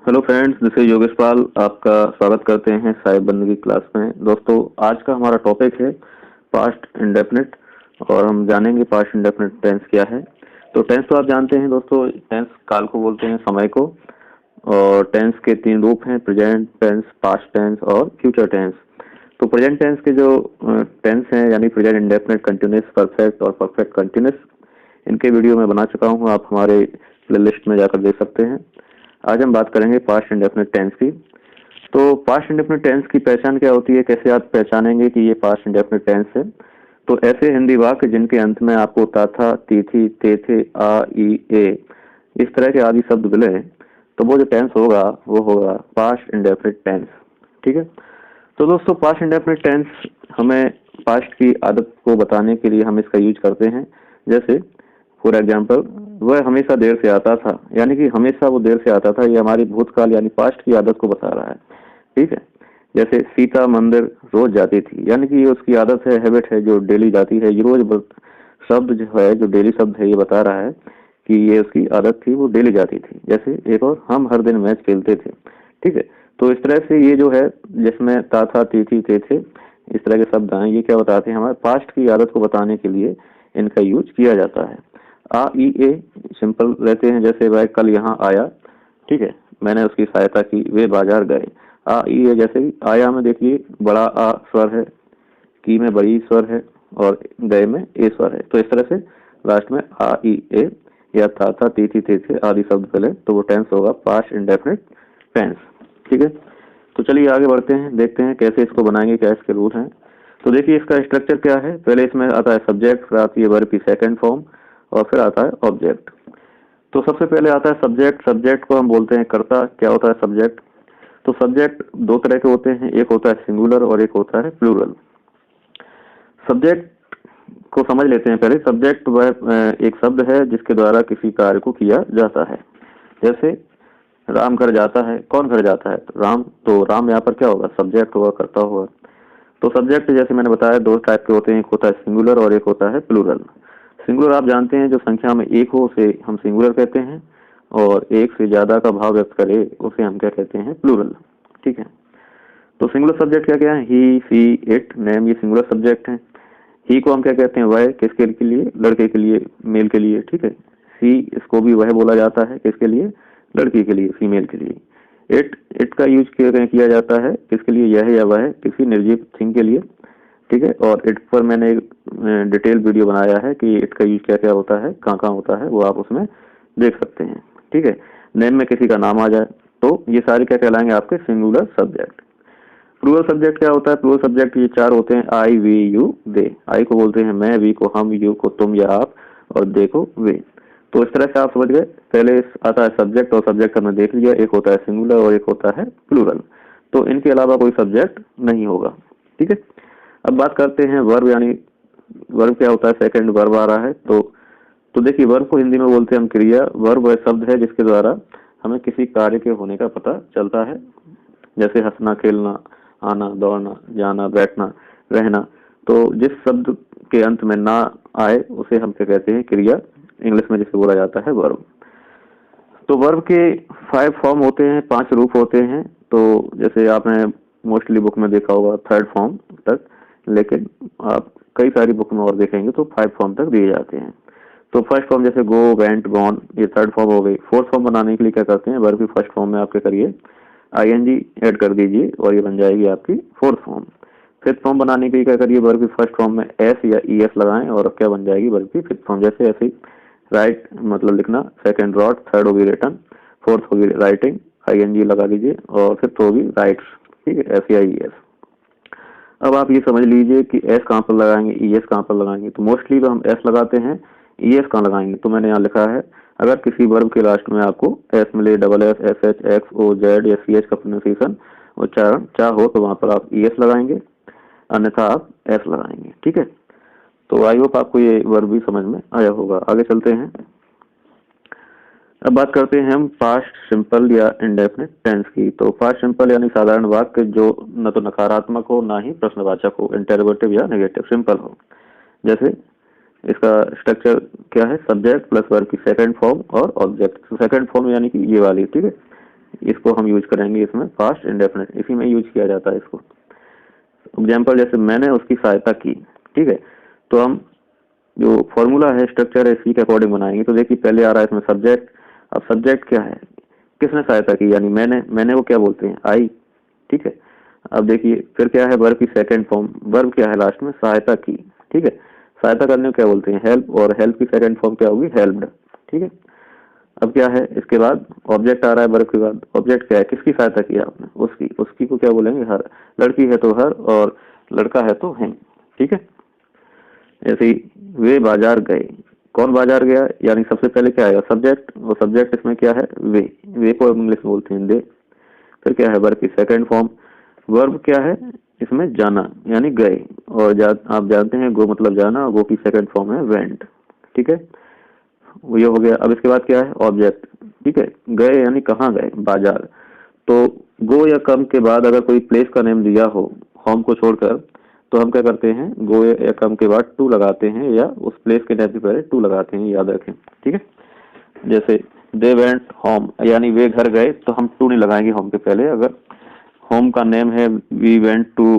Hello friends, this is Yogesh Pal. आपका स्वागत करते हैं साहिब बंदगी क्लास में। दोस्तों, आज का हमारा टॉपिक है पास्ट इंडेफिनिट और हम जानेंगे पास्ट इंडेफिनिट टेंस क्या है। तो टेंस तो आप जानते हैं दोस्तों, टेंस काल को बोलते हैं, समय को। और टेंस के तीन रूप हैं, प्रेजेंट टेंस, पास्ट टेंस और फ्यूचर टेंस। तो प्रेजेंट टेंस के जो टेंस हैं यानी प्रेजेंट इंडेफिनिट, कंटिन्यूस, परफेक्ट और परफेक्ट कंटिन्यूस, इनके वीडियो मैं बना चुका हूँ, आप हमारे प्लेलिस्ट में जाकर देख सकते हैं। आज हम बात करेंगे पास्ट इंडेफिनिट टेंस की। तो पास्ट इंडेफिनिट टेंस की पहचान क्या होती है, कैसे आप पहचानेंगे कि ये पास्ट इंडेफिनिट टेंस है। तो ऐसे हिंदी वाक्य जिनके अंत में आपको ता था, ती थी, ते थे, आ, ई, ए इस तरह के आदि शब्द मिले, तो वो जो टेंस होगा वो होगा पास्ट इंडेफिनिट टेंस। ठीक है। तो दोस्तों, पास्ट इंडेफिनिट टेंस हमें पास्ट की आदत को बताने के लिए हम इसका यूज करते हैं। जैसे फॉर एग्जाम्पल, वह हमेशा देर से आता था, यानी कि हमेशा वो देर से आता था, ये हमारी भूतकाल यानी पास्ट की आदत को बता रहा है। ठीक है। जैसे सीता मंदिर रोज जाती थी, यानी कि ये उसकी आदत है, हैबिट है जो डेली जाती है। ये रोज शब्द जो है, जो डेली शब्द है, ये बता रहा है कि ये उसकी आदत थी, वो डेली जाती थी। जैसे एक और, हम हर दिन मैच खेलते थे। ठीक है। तो इस तरह से ये जो है, जिसमें ता था, ती थी, ते थे, इस तरह के शब्द आए, ये क्या बताते हैं, हमारे पास्ट की आदत को बताने के लिए इनका यूज किया जाता है। आ, ई, ए सिंपल रहते हैं। जैसे वह कल यहाँ आया, ठीक है, मैंने उसकी सहायता की, वे बाजार गए। आ, ई, ए जैसे ही आया में देखिए बड़ा आ स्वर है, की में बड़ी स्वर है और गए में ए स्वर है। तो इस तरह से लास्ट में आ, ई, ए या था, ती थी, ते थे आदि शब्द पहले, तो वो टेंस होगा पास्ट इंडेफिनिट टेंस। ठीक है। तो चलिए आगे बढ़ते हैं, देखते हैं कैसे इसको बनाएंगे, क्या इसके रूल हैं। तो देखिए इसका स्ट्रक्चर क्या है। पहले इसमें आता है सब्जेक्ट, फिर आती है वर्ब की सेकंड फॉर्म और फिर आता है ऑब्जेक्ट। तो सबसे पहले आता है सब्जेक्ट। सब्जेक्ट को हम बोलते हैं कर्ता। क्या होता है सब्जेक्ट? तो सब्जेक्ट दो तरह के होते हैं, एक होता है सिंगुलर और एक होता है प्लूरल। सब्जेक्ट को समझ लेते हैं पहले। सब्जेक्ट वह एक शब्द है जिसके द्वारा किसी कार्य को किया जाता है। जैसे राम घर जाता है, कौन घर जाता है? तो राम। तो राम यहाँ पर क्या होगा? सब्जेक्ट होगा, कर्ता होगा। तो सब्जेक्ट जैसे मैंने बताया दो टाइप के होते हैं, एक होता है सिंगुलर और एक होता है प्लूरल। सिंगुलर आप जानते हैं, जो संख्या में एक हो उसे हम सिंगुलर कहते हैं, और एक से ज्यादा का भाव व्यक्त करे उसे हम क्या कहते हैं? प्लूरल। ठीक है। तो सिंगुलर सब्जेक्ट क्या क्या है? ही, सी, इट, नेम, ये सिंगुलर सब्जेक्ट हैं। ही को हम क्या कहते हैं? वह। किसके के लिए? लड़के के लिए, मेल के लिए। ठीक है। सी, इसको भी वह बोला जाता है, किसके लिए? लड़की के लिए, फीमेल के लिए। इट का यूज किया जाता है किसके लिए? यह या वह, किसी निर्जीव थिंग के लिए। ठीक है। और इट पर मैंने एक डिटेल वीडियो बनाया है कि इट का यूज क्या क्या होता है, कहाँ कहाँ होता है, वो आप उसमें देख सकते हैं। ठीक है। नेम में किसी का नाम आ जाए, तो ये सारे क्या कहलाएंगे? आपके सिंगुलर सब्जेक्ट। प्लूरल सब्जेक्ट क्या होता है? प्लूरल सब्जेक्ट ये चार होते हैं, आई, वी, यू, दे। आई को बोलते हैं मैं, वी को हम, यू को तुम या आप, और दे को वे। तो इस तरह से आप समझ गए। पहले आता है सब्जेक्ट, और सब्जेक्ट हमने देख लिया, एक होता है सिंगुलर और एक होता है प्लूरल। तो इनके अलावा कोई सब्जेक्ट नहीं होगा। ठीक है। अब बात करते हैं वर्ब, यानी वर्ब क्या होता है? सेकंड वर्ब आ रहा है। तो देखिए, वर्ब को हिंदी में बोलते हैं हम क्रिया। वर्ब वह शब्द है जिसके द्वारा हमें किसी कार्य के होने का पता चलता है। जैसे हंसना, खेलना, आना, दौड़ना, जाना, बैठना, रहना। तो जिस शब्द के अंत में ना आए उसे हम क्या कहते हैं? क्रिया। इंग्लिश में जिसे बोला जाता है वर्ब। तो वर्ब के 5 फॉर्म होते हैं, 5 रूप होते हैं। तो जैसे आपने मोस्टली बुक में देखा होगा 3rd फॉर्म तक, लेकिन आप कई सारी बुक में और देखेंगे तो 5 फॉर्म तक दिए जाते हैं। तो फर्स्ट फॉर्म जैसे गो, वेंट, गॉन, ये 3rd फॉर्म हो गई। 4th फॉर्म बनाने के लिए क्या करते हैं? वर्ब की फर्स्ट फॉर्म में आप क्या करिए? आईएनजी ऐड कर दीजिए और ये बन जाएगी आपकी 4th फॉर्म। 5th फॉर्म बनाने के लिए क्या करिए? वर्ब की फर्स्ट फॉर्म में एस या ई एस लगाएं और क्या बन जाएगी? वर्ब की 5th फॉर्म। जैसे ऐसे ही राइट मतलब लिखना, सेकंड रॉट, 3rd होगी रिटर्न, 4th होगी राइटिंग, आईएनजी लगा दीजिए, और 5th होगी राइट्स। ठीक है, एस या ई एस। अब आप ये समझ लीजिए कि एस कहाँ पर लगाएंगे, ई एस कहाँ पर लगाएंगे। तो मोस्टली तो हम एस लगाते हैं, ई एस कहाँ लगाएंगे? तो मैंने यहाँ लिखा है, अगर किसी वर्ब के लास्ट में आपको एस मिले, double S, S H, X O Z या सी एच का प्रोनाउंसिएशन उच्चारण हो, तो वहां पर आप ई एस लगाएंगे, अन्यथा आप एस लगाएंगे। ठीक है। तो आई होप आपको ये वर्ब भी समझ में आया होगा। आगे चलते हैं। अब बात करते हैं हम पास्ट सिंपल या इंडेफिनिट टेंस की। तो पास्ट सिंपल यानी साधारण वाक्य जो न तो नकारात्मक हो ना ही प्रश्नवाचक हो, इंटरोगेटिव या नेगेटिव, सिंपल हो। जैसे इसका स्ट्रक्चर क्या है? सब्जेक्ट प्लस वर्ब की सेकंड फॉर्म और ऑब्जेक्ट। तो सेकंड फॉर्म यानी कि ये वाली, ठीक है, इसको हम यूज करेंगे इसमें पास्ट इंडेफिनिट, इसी में यूज किया जाता है इसको। एग्जाम्पल जैसे मैंने उसकी सहायता की, ठीक है, तो हम जो फॉर्मूला है, स्ट्रक्चर है, इसी के अकॉर्डिंग बनाएंगे। तो देखिए पहले आ रहा है इसमें सब्जेक्ट। अब सब्जेक्ट क्या है, किसने सहायता की, यानी मैंने को क्या बोलते हैं, आई, ठीक है। अब देखिए फिर क्या है, वर्ब की सेकंड फॉर्म, वर्ब क्या है लास्ट में, सहायता की, ठीक है। सहायता करने को क्या बोलते हैं, हेल्प, और हेल्प की सेकंड फॉर्म क्या होगी, हेल्प्ड, ठीक है। अब क्या है, इसके बाद ऑब्जेक्ट आ रहा है, वर्ब के बाद ऑब्जेक्ट क्या है, किसकी सहायता की आपने, उसकी को क्या बोलेंगे, हर। लड़की है तो हर, और लड़का है तो हिम, ठीक है। ऐसे ही वे बाजार गए, कौन बाजार गया, यानी सबसे पहले क्या आएगा, सब्जेक्ट, और सब्जेक्ट इसमें क्या है, वे को इंग्लिश में बोलते हैं दे। फिर क्या है, वर्ब की सेकंड फॉर्म, वर्ब क्या है इसमें, जाना, यानी गए, और आप जानते हैं गो मतलब जाना, गो की सेकंड फॉर्म है वेंट, ठीक है। ये हो गया। अब इसके बाद क्या है, ऑब्जेक्ट, ठीक है। गए यानी कहाँ गए, बाजार। तो गो या कम के बाद अगर कोई प्लेस का नेम दिया हो होम को छोड़कर, तो हम क्या करते हैं, गो या कम के बाद टू लगाते हैं, या उस प्लेस के नेम के पहले टू लगाते हैं, याद रखें, ठीक है। जैसे दे वेंट होम, यानी वे घर गए, तो हम टू नहीं लगाएंगे होम के पहले। अगर होम का नेम है we went to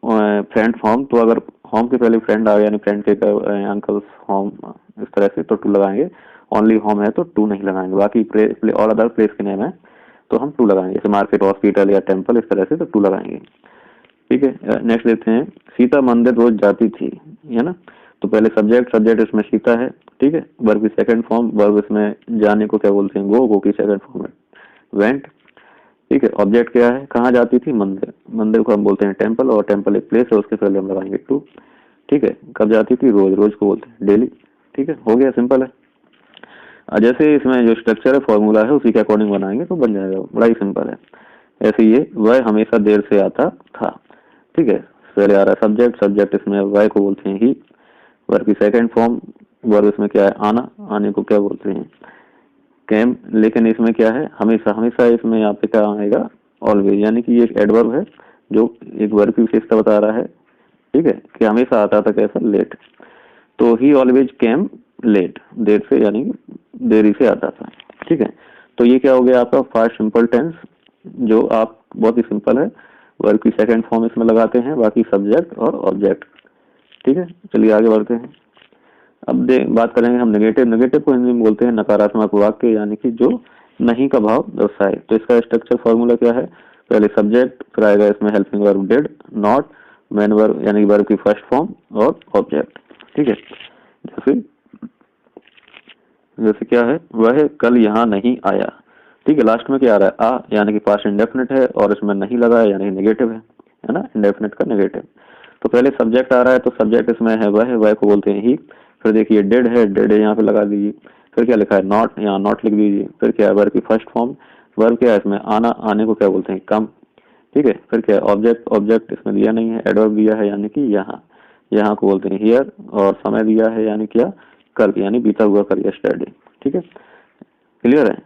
friend home, तो अगर होम के पहले फ्रेंड आ गया, यानी फ्रेंड के अंकल्स होम, इस तरह से, तो टू लगाएंगे। ओनली होम है तो टू नहीं लगाएंगे, बाकी और अदर प्लेस के नेम है तो हम टू लगाएंगे, जैसे मार्केट, हॉस्पिटल या टेम्पल, इस तरह से तो टू लगाएंगे, ठीक है। नेक्स्ट देखते हैं, सीता मंदिर रोज जाती थी, है ना। तो पहले सब्जेक्ट इसमें सीता है, ठीक है। वर्ब की सेकंड फॉर्म, वर्ब इसमें जाने को क्या बोलते हैं, गो की सेकंड फॉर्म है वेंट, ठीक है। ऑब्जेक्ट क्या है, कहाँ जाती थी, मंदिर, मंदिर को हम बोलते हैं टेम्पल, और टेम्पल एक प्लेस है, उसके पहले हम लगाएंगे टू, ठीक है। कब जाती थी, रोज, रोज को बोलते हैं डेली, ठीक है। हो गया, सिंपल है। जैसे इसमें जो स्ट्रक्चर है, फॉर्मूला है, उसी के अकॉर्डिंग बनाएंगे तो बन जाएगा, बड़ा ही सिंपल है। ऐसे ये वह हमेशा देर से आता था, ठीक है। पहले आ रहा है सब्जेक्ट इसमें वह को बोलते हैं ही, वर्ब की सेकंड फॉर्म, वर्ब इसमें क्या है, आना, आने को क्या बोलते हैं, कैम। लेकिन इसमें क्या है, हमेशा, हमेशा इसमें यहाँ पे क्या आएगा, ऑलवेज, यानी कि ये एक एडवर्ब है जो एक वर्ब की विशेषता बता रहा है, ठीक है, कि हमेशा आता था कैसा, लेट। तो ही ऑलवेज केम लेट, देर से, यानी देरी से आता था, ठीक है। तो ये क्या हो गया आपका फास्ट सिंपल टेंस, जो आप बहुत ही सिंपल है, वर्ब की सेकंड फॉर्म इसमें लगाते हैं, बाकी सब्जेक्ट और ऑब्जेक्ट, ठीक है। चलिए आगे बढ़ते हैं। अब बात करेंगे हम नेगेटिव। नेगेटिव को हिंदी में बोलते हैं नकारात्मक वाक्य, यानी कि जो नहीं का भाव दर्शाए। तो इसका स्ट्रक्चर फॉर्मूला क्या है, पहले सब्जेक्ट, फिर आएगा इसमें helping verb did, not, main verb यानी वर्ब की फर्स्ट फॉर्म, और ऑब्जेक्ट, ठीक है। जैसे क्या है, वह कल यहाँ नहीं आया, ठीक है। लास्ट में क्या आ रहा है, आ, यानी कि पास्ट इंडेफिनिट है, और इसमें नहीं लगा है, यानी नेगेटिव है ना, इंडेफिनिट का नेगेटिव। तो पहले सब्जेक्ट आ रहा है, तो सब्जेक्ट इसमें है वह को बोलते हैं ही। फिर देखिए डेड है, डेड यहाँ पे लगा दीजिए। फिर क्या लिखा है, नॉट, यहाँ नॉट लिख दीजिए। फिर क्या है, वर्ब की फर्स्ट फॉर्म, वर्ब क्या है इसमें, आना, आने को क्या बोलते हैं, कम, ठीक है। फिर क्या है, ऑब्जेक्ट इसमें दिया नहीं है, एडवर्ब दिया है, यानी कि यहाँ, यहाँ को बोलते हैं हियर, और समय दिया है, यानी क्या, कल, यानी बीता हुआ कल, यस्टरडे, ठीक है। क्लियर है।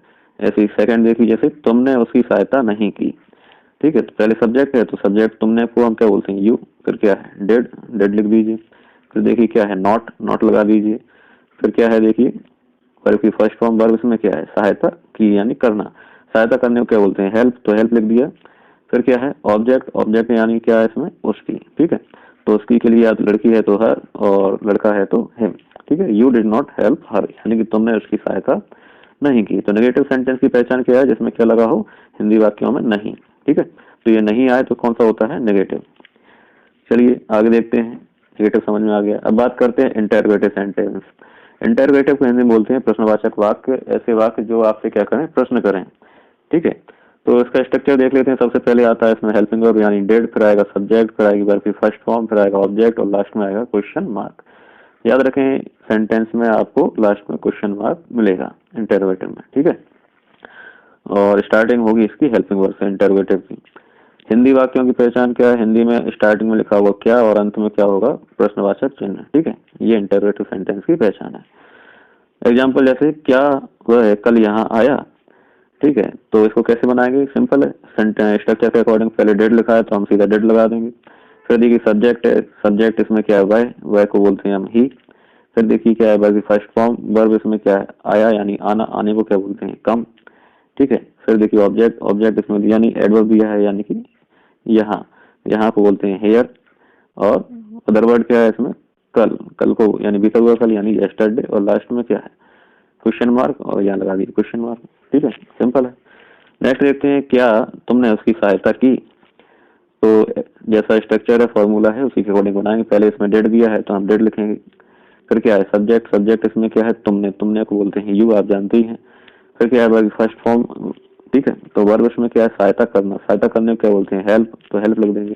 ऐसे ही सेकंड देखिए, जैसे तुमने उसकी सहायता नहीं की, ठीक है। तो पहले सब्जेक्ट है, तो सब्जेक्ट तुमने को हम क्या बोलते हैं, यू। फिर क्या है, डेड, डेड लिख दीजिए। फिर देखिए क्या है, नॉट, नॉट लगा दीजिए। फिर क्या है, देखिए वर्ब की फर्स्ट फॉर्म, वर्ब इसमें क्या है, सहायता की, यानी करना, सहायता करने को क्या बोलते हैं, हेल्प, तो हेल्प लिख दिया। फिर क्या है, ऑब्जेक्ट यानी क्या है इसमें, उसकी, ठीक है। तो उसकी के लिए आप लड़की है तो हर, और लड़का है तो हिम, ठीक है। You did not help her, यानी कि तुमने उसकी सहायता नहीं की। तो नेगेटिव सेंटेंस की पहचान क्या है, जिसमें क्या लगा हो, हिंदी वाक्यों में नहीं, ठीक है। तो ये नहीं आए तो कौन सा होता है, नेगेटिव। चलिए आगे देखते हैं, नेगेटिव समझ में आ गया। अब बात करते हैं इंटरोगेटिव सेंटेंस। इंटरोगेटिव को हिंदी में बोलते हैं प्रश्नवाचक वाक्य, ऐसे वाक्य जो आपसे क्या करें, प्रश्न करें, ठीक है। तो इसका स्ट्रक्चर देख लेते हैं। सबसे पहले आता है इसमें हेल्पिंग वर्ब यानी डेड, फिर आएगा सब्जेक्ट, फिर आएगी वर्ब की फर्स्ट फॉर्म, फिर आएगा ऑब्जेक्ट, और लास्ट में आएगा क्वेश्चन मार्क। याद रखें, सेंटेंस में आपको लास्ट में क्वेश्चन मार्क मिलेगा इंटरोगेटिव में, ठीक है। और स्टार्टिंग होगी इसकी हेल्पिंग वर्ब से, इंटरोगेटिव की। हिंदी वाक्यों की पहचान क्या है, हिंदी में स्टार्टिंग में लिखा हुआ क्या, और अंत में क्या होगा, प्रश्नवाचक चिन्ह, ठीक है। ये इंटरोगेटिव सेंटेंस की पहचान है। एग्जाम्पल जैसे, क्या वह कल यहाँ आया, ठीक है। तो इसको कैसे बनाएंगे, सिंपल है, स्ट्रक्चर के अकॉर्डिंग। पहले डेड लिखा है तो हम सीधा डेड लगा देंगे। फिर देखिए सब्जेक्ट है, सब्जेक्ट इसमें क्या है, वह को बोलते हैं हम ही। फिर देखिए क्या है, वर्ब की फर्स्ट फॉर्म, वर्ब इसमें क्या है, आया, यानी आना, आने को क्या बोलते हैं, कम, ठीक है। फिर देखिए ऑब्जेक्ट, ऑब्जेक्ट इसमें यानी एडवर्ब दिया है, यानी कि यहाँ, यहाँ को बोलते हैं हेयर, और अदर वर्ड क्या है इसमें, कल, कल को यानी बीता हुआ कल यानी यस्टरडे, और लास्ट में क्या है क्वेश्चन मार्क, और यहाँ लगा दिए क्वेश्चन मार्क। ठीक है, सिंपल है। नेक्स्ट देखते हैं क्या तुमने उसकी सहायता की। तो जैसा स्ट्रक्चर है, फॉर्मूला है, उसी के अकॉर्डिंग बनाएंगे। पहले इसमें डेट दिया है तो हम डेट लिखेंगे। फिर क्या है सब्जेक्ट, सब्जेक्ट इसमें क्या है तुमने, तुमने को बोलते हैं यू, आप जानते ही हैं। फिर क्या है वर्ब फर्स्ट फॉर्म, ठीक है। तो वर्ब इसमें क्या है सहायता करना, सहायता करने को क्या बोलते हैं हेल्प, तो हेल्प लिख देंगे।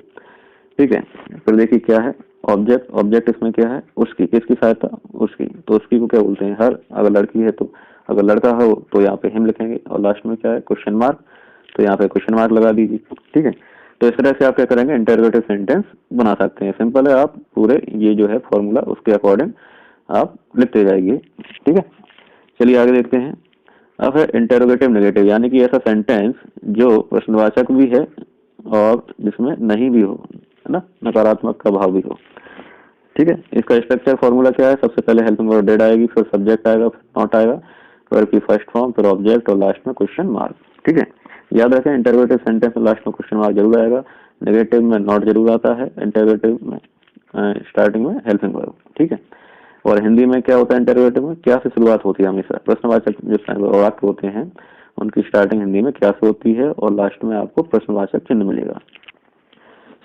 ठीक है। फिर देखिए क्या है ऑब्जेक्ट, ऑब्जेक्ट इसमें क्या है उसकी, किसकी सहायता, उसकी, तो उसकी को क्या बोलते हैं हर, अगर लड़की है तो, अगर लड़का हो तो यहाँ पे हिम लिखेंगे। और लास्ट में क्या है क्वेश्चन मार्क, तो यहाँ पे क्वेश्चन मार्क लगा दीजिए। ठीक है। तो इस तरह से आप क्या करेंगे इंटरोगेटिव सेंटेंस बना सकते हैं। सिंपल है, आप पूरे ये जो है फॉर्मूला उसके अकॉर्डिंग आप लिखते जाइए। ठीक है, चलिए आगे देखते हैं। अब है इंटरोगेटिव नेगेटिव, यानी कि ऐसा सेंटेंस जो प्रश्नवाचक भी है और जिसमें नहीं भी हो, है ना, नकारात्मक का भाव भी हो। ठीक है, इसका स्ट्रक्चर फॉर्मूला क्या है, सबसे पहले हेल्पिंग वर्ब डेड आएगी, फिर सब्जेक्ट आएगा, फिर नॉट आएगा, वर्ब की फर्स्ट फॉर्म, फिर ऑब्जेक्ट, और लास्ट में क्वेश्चन मार्क। ठीक है, याद रखें इंटरोगेटिव सेंटेंस में लास्ट में क्वेश्चन मार्क जरूर आएगा, नेगेटिव में नॉट जरूर आता है, इंटरोगेटिव में स्टार्टिंग में हेल्पिंग वर्ब। ठीक है, और हिंदी में क्या होता है इंटरोगेटिव में, क्या से शुरुआत होती है हमेशा, प्रश्नवाचक जो वाक्य होते हैं उनकी स्टार्टिंग हिंदी में क्या से होती है, और लास्ट में आपको प्रश्नवाचक चिन्ह मिलेगा।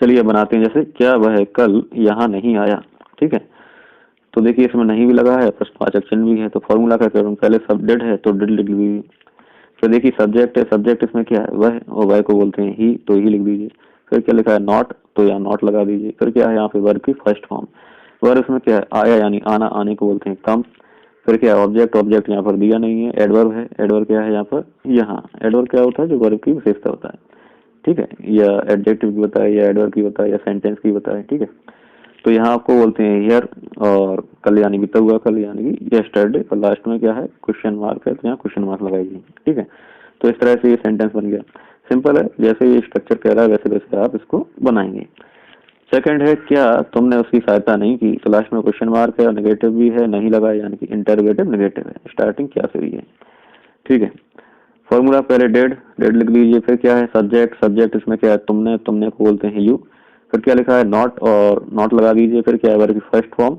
चलिए बनाते हैं, जैसे क्या वह कल यहाँ नहीं आया। ठीक है, तो देखिए इसमें नहीं भी लगा है, प्रश्नवाचक चिन्ह भी है, तो फॉर्मूला क्या करूँ, पहले सब डेड है तो डिड लिख लीजिए। फिर देखिए सब्जेक्ट है, सब्जेक्ट इसमें क्या है वह, और वह को बोलते हैं ही, तो ही लिख दीजिए। फिर क्या लिखा है नॉट, तो यहाँ नॉट लगा दीजिए। फिर क्या है यहाँ पे वर्ब की फर्स्ट फॉर्म, वर्ब इसमें क्या है आया, यानी आना, आने को बोलते हैं कम। फिर क्या है ऑब्जेक्ट, ऑब्जेक्ट यहाँ पर दिया नहीं है, एडवर्ब है, एडवर्ब क्या है यहाँ पर, यहाँ एडवर्ब क्या होता है जो वर्ब की विशेषता होता है। ठीक है, या एडजेक्टिव की बताए, या एडवर्ब की बताए, या सेंटेंस की बताए। ठीक है, तो यहाँ आपको बोलते हैं हियर, और कल यानी बीता हुआ कल यानी कि यस्टरडे, और लास्ट में क्या है क्वेश्चन मार्क है, तो यहाँ क्वेश्चन मार्क लगाइए। ठीक है, तो इस तरह से ये सेंटेंस बन गया। सिंपल है, जैसे ये स्ट्रक्चर कह रहा है वैसे वैसे आप इसको बनाएंगे। सेकंड है क्या तुमने उसकी सहायता नहीं की, तो लास्ट में क्वेश्चन मार्क है और नेगेटिव भी है, नहीं लगा यानी कि इंटरोगेटिव नेगेटिव है, स्टार्टिंग क्या से हुई है। ठीक है, फॉर्मूला पहले डेड, डेड लिख लीजिए। फिर क्या है सब्जेक्ट, सब्जेक्ट इसमें क्या है तुमने, तुमने को बोलते हैं यू। फिर क्या लिखा है नॉट, और नॉट लगा दीजिए। फिर क्या है वर्ब की फर्स्ट फॉर्म,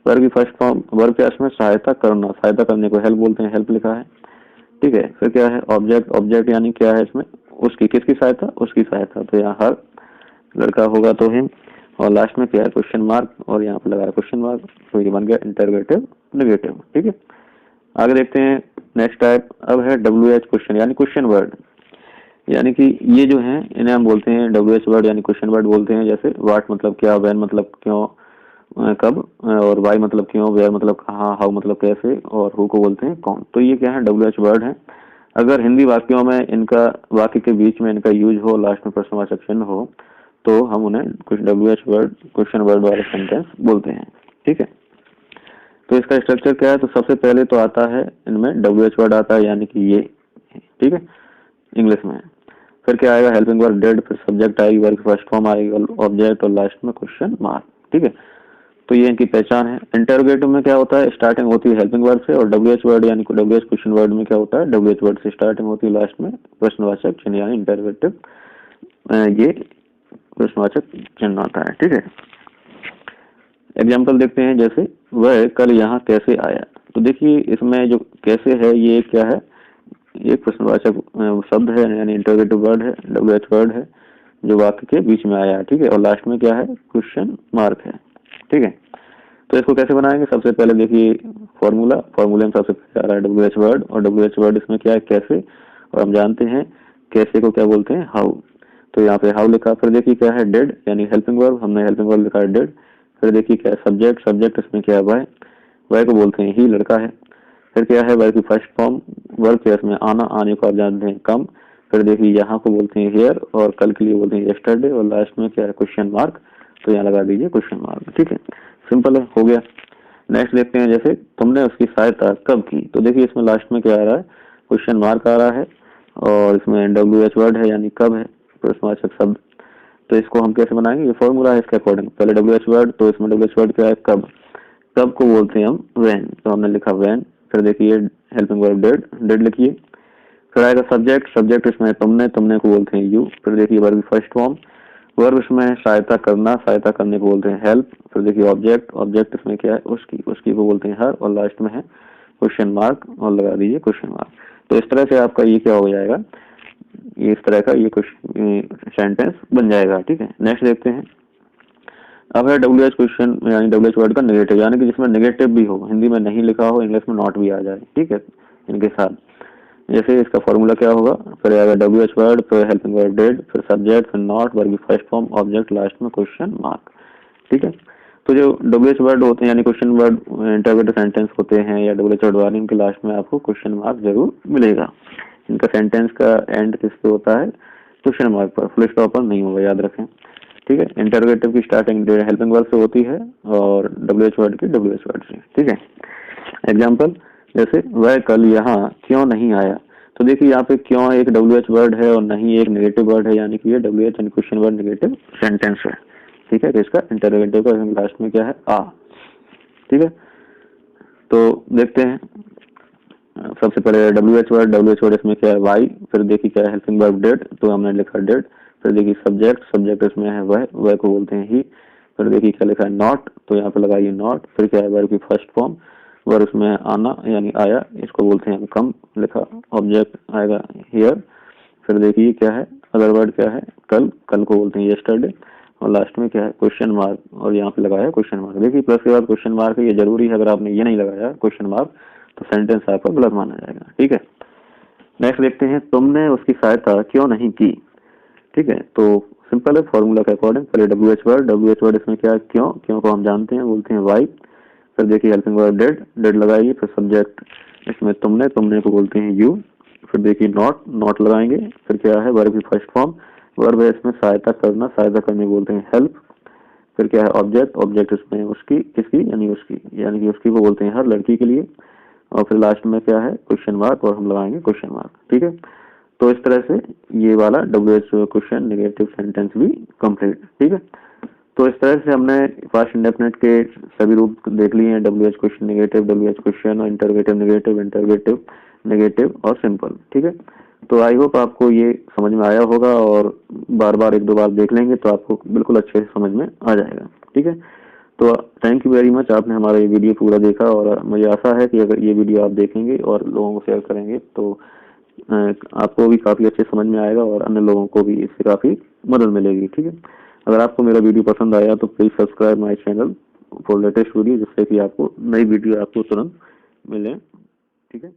वर्ब की फर्स्ट फॉर्म, वर्ब क्या इसमें सहायता करना, सहायता करने को हेल्प बोलते हैं, हेल्प लिखा है। ठीक है, फिर क्या है ऑब्जेक्ट, ऑब्जेक्ट यानी क्या है इसमें उसकी, किसकी सहायता, उसकी सहायता, तो यहाँ हर, लड़का होगा तो हिम, और लास्ट में क्या है क्वेश्चन मार्क, और यहाँ पे लगाया क्वेश्चन मार्क, तो ये बन गया इंटरोगेटिव नेगेटिव। ठीक है, आगे देखते हैं नेक्स्ट टाइप। अब है WH क्वेश्चन, यानी क्वेश्चन वर्ड, यानी कि ये जो है इन्हें हम बोलते हैं WH वर्ड, यानी क्वेश्चन वर्ड बोलते हैं। जैसे व्हाट मतलब क्या, व्हेन मतलब क्यों, कब, और वाई मतलब क्यों, वेयर मतलब कहाँ, हाउ मतलब कैसे, और हु को बोलते हैं कौन। तो ये क्या है WH वर्ड है। अगर हिंदी वाक्यों में इनका, वाक्य के बीच में इनका यूज हो, लास्ट में प्रश्नवाचक चिन्ह हो, तो हम उन्हें कुछ WH वर्ड, क्वेश्चन वर्ड वाले सेंटेंस बोलते हैं। ठीक है, तो इसका स्ट्रक्चर क्या है, तो सबसे पहले तो आता है इनमें WH वर्ड आता है, यानी कि ये। ठीक है, इंग्लिश में। फिर क्या आएगा हेल्पिंग वर्ब डेड, फिर सब्जेक्ट आएगी, वर्ब फर्स्ट फॉर्म आएगा, ऑब्जेक्ट, और लास्ट में क्वेश्चन मार्क। ठीक है, तो ये इनकी पहचान है। इंटरोगेटिव में क्या होता है स्टार्टिंग होती है हेल्पिंग वर्ब से, और WH वर्ड यानी WH क्वेश्चन वर्ड में क्या होता है WH वर्ड से स्टार्टिंग होती है, लास्ट में प्रश्नवाचक चिन्ह यानी इंटरोगेटिव, ये प्रश्नवाचक चिन्ह आता है। ठीक है, एग्जाम्पल देखते हैं, जैसे वह कल यहाँ कैसे आया। तो देखिए इसमें जो कैसे है ये क्या है, एक प्रश्नवाचक शब्द है, यानी इंटरोगेटिव वर्ड है, WH वर्ड है जो वाक्य के बीच में आया है। ठीक है, और लास्ट में क्या है क्वेश्चन मार्क है। ठीक है, तो इसको कैसे बनाएंगे, सबसे पहले देखिए फॉर्मूला, फॉर्मूले में सबसे पहले आ रहा है WH वर्ड, और WH वर्ड इसमें क्या है कैसे, और हम जानते हैं कैसे को क्या बोलते हैं हाउ, तो यहाँ पे हाउ लिखा। फिर देखिए क्या है डेड, यानी हेल्पिंग वर्ब, हमने हेल्पिंग वर्ब लिखा है डेड। फिर देखिए क्या है सब्जेक्ट, सब्जेक्ट इसमें क्या है वह, वह को बोलते हैं ही, लड़का है। फिर क्या है वर्ब की फर्स्ट फॉर्म, वर्ब क्या इसमें आना, आने को आप जानते हैं कम। फिर देखिए यहाँ को बोलते हैं हियर, और कल के लिए बोलते हैं यस्टरडे, और लास्ट में क्या है क्वेश्चन मार्क, तो यहाँ लगा दीजिए क्वेश्चन मार्क। ठीक है, सिंपल है, हो गया। नेक्स्ट देखते हैं, जैसे तुमने उसकी सहायता कब की। तो देखिए इसमें लास्ट में क्या आ रहा है क्वेश्चन मार्क आ रहा है, और इसमें WH वर्ड है यानी कब है, प्रश्नवाचक शब्द। तो इसको हम कैसे बनाएंगे, ये फॉर्मूला है इसके अकॉर्डिंग। पहले WH वर्ड, तो इसमें WH वर्ड क्या है कब, कब को बोलते हैं हम व्हेन, तो हमने लिखा व्हेन। फिर देखिए हेल्पिंग वर्ब डेड, डेड लिखिए। फिर आएगा सब्जेक्ट, सब्जेक्ट इसमें तुमने, तुमने को बोलते हैं यू। फिर देखिए वर्ब की फर्स्ट फॉर्म, वर्ब इसमें सहायता करना, सहायता करने को बोलते हैं हेल्प। फिर देखिए ऑब्जेक्ट, ऑब्जेक्ट इसमें क्या है उसकी, उसकी को बोलते हैं हर, और लास्ट में है क्वेश्चन मार्क और लगा दीजिए क्वेश्चन मार्क। तो इस तरह से आपका ये क्या हो जाएगा, ये इस तरह का ये सेंटेंस बन जाएगा। ठीक है, नेक्स्ट देखते हैं। अब है WH क्वेश्चन यानी WH वर्ड का नेगेटिव, यानी कि जिसमें नेगेटिव भी हो, हिंदी में नहीं लिखा हो, इंग्लिश में नॉट भी आ जाए। ठीक है, इनके साथ जैसे इसका फॉर्मूला क्या होगा, फिर आएगा WH वर्ड, फिर हेल्पिंग वर्ड डिड, फिर सब्जेक्ट, फिर नॉट, वर्ब की फर्स्ट फॉर्म, ऑब्जेक्ट, लास्ट में क्वेश्चन मार्क। ठीक है, तो जो WH वर्ड होते हैं यानी क्वेश्चन वर्ड इंटरोगेटिव सेंटेंस होते हैं या WH वर्ड वाले, इनके लास्ट में आपको क्वेश्चन मार्क जरूर मिलेगा। इनका सेंटेंस का एंड किस पे होता है, क्वेश्चन मार्क पर, फुल स्टॉप पर नहीं होगा, याद रखें। ठीक है, इंटरोगेटिव की स्टार्टिंग हेल्पिंग वर्ड से होती है और WH वर्ड की WH वर्ड से। ठीक है, एग्जाम्पल जैसे वह कल यहाँ क्यों नहीं आया, तो देखिए यहाँ पे क्यों एक WH वर्ड है और नहीं एक नेगेटिव वर्ड है, यानी कि ये WH यानी क्वेश्चन वर्ड नेगेटिव सेंटेंस है। ठीक है, तो इसका इंटरोगेटिव का लास्ट में क्या है, आ। ठीक है, तो देखते हैं। सबसे पहले WH वर्ड इसमें क्या है वाई, फिर देखिए क्या है हेल्पिंग वर्ब डिड, तो हमने लिखा डिड। फिर देखिए सब्जेक्ट, सब्जेक्ट इसमें है वह, वह को बोलते हैं ही। फिर देखिए क्या लिखा है नॉट, तो यहाँ पे लगाइए नॉट। फिर क्या है वर्ब की फर्स्ट फॉर्म, वर्ब इसमें आना यानी आया, इसको बोलते हैं कम, लिखा। ऑब्जेक्ट आएगा हियर। फिर देखिए क्या है अदर वर्ड क्या है कल, कल को बोलते हैं यस्टरडे, और लास्ट में क्या है क्वेश्चन मार्क, और यहाँ पे लगाया क्वेश्चन मार्क। देखिए प्लस के बाद क्वेश्चन मार्क है, ये जरूरी है, अगर आपने ये नहीं लगाया क्वेश्चन मार्क तो सेंटेंस आपका गलत माना जाएगा। ठीक है, नेक्स्ट देखते हैं, तुमने उसकी सहायता क्यों नहीं की। ठीक है, तो सिंपल है फॉर्मूला के अकॉर्डिंग। पहले WH वर्ड इसमें क्या है क्यों, क्यों को हम जानते हैं बोलते हैं वाई। फिर देखिए हेल्पिंग वर्ड डिड, डिड लगाइए। फिर सब्जेक्ट इसमें तुमने, तुमने को बोलते हैं यू। फिर देखिए नॉट, नॉट लगाएंगे। फिर क्या है वर्ब की फर्स्ट फॉर्म, वर्ब है इसमें सहायता करना, सहायता करने को बोलते हैं हेल्प। फिर क्या है ऑब्जेक्ट, ऑब्जेक्ट इसमें उसकी, किसकी यानी उसकी, यानी कि उसकी को बोलते हैं हर, लड़की के लिए। और फिर लास्ट में क्या है क्वेश्चन मार्क, और हम लगाएंगे क्वेश्चन मार्क। ठीक है, तो इस तरह से ये वाला WH क्वेश्चन नेगेटिव सेंटेंस भी कंप्लीट। ठीक है, तो इस तरह से हमने पास्ट इंडेफिनिट के सभी रूप देख लिए हैं, WH question negative, WH question और इंटरोगेटिव नेगेटिव, इंटरोगेटिव नेगेटिव और सिंपल। ठीक है, तो आई होप आपको ये समझ में आया होगा, और बार बार एक दो बार देख लेंगे तो आपको बिल्कुल अच्छे से समझ में आ जाएगा। ठीक है, तो थैंक यू वेरी मच, आपने हमारा ये वीडियो पूरा देखा, और मुझे आशा है कि अगर ये वीडियो आप देखेंगे और लोगों को शेयर करेंगे तो आपको भी काफ़ी अच्छे समझ में आएगा और अन्य लोगों को भी इससे काफ़ी मदद मिलेगी। ठीक है, अगर आपको मेरा वीडियो पसंद आया तो please subscribe my channel for latest video, जिससे कि आपको नई वीडियो आपको तुरंत मिले। ठीक है।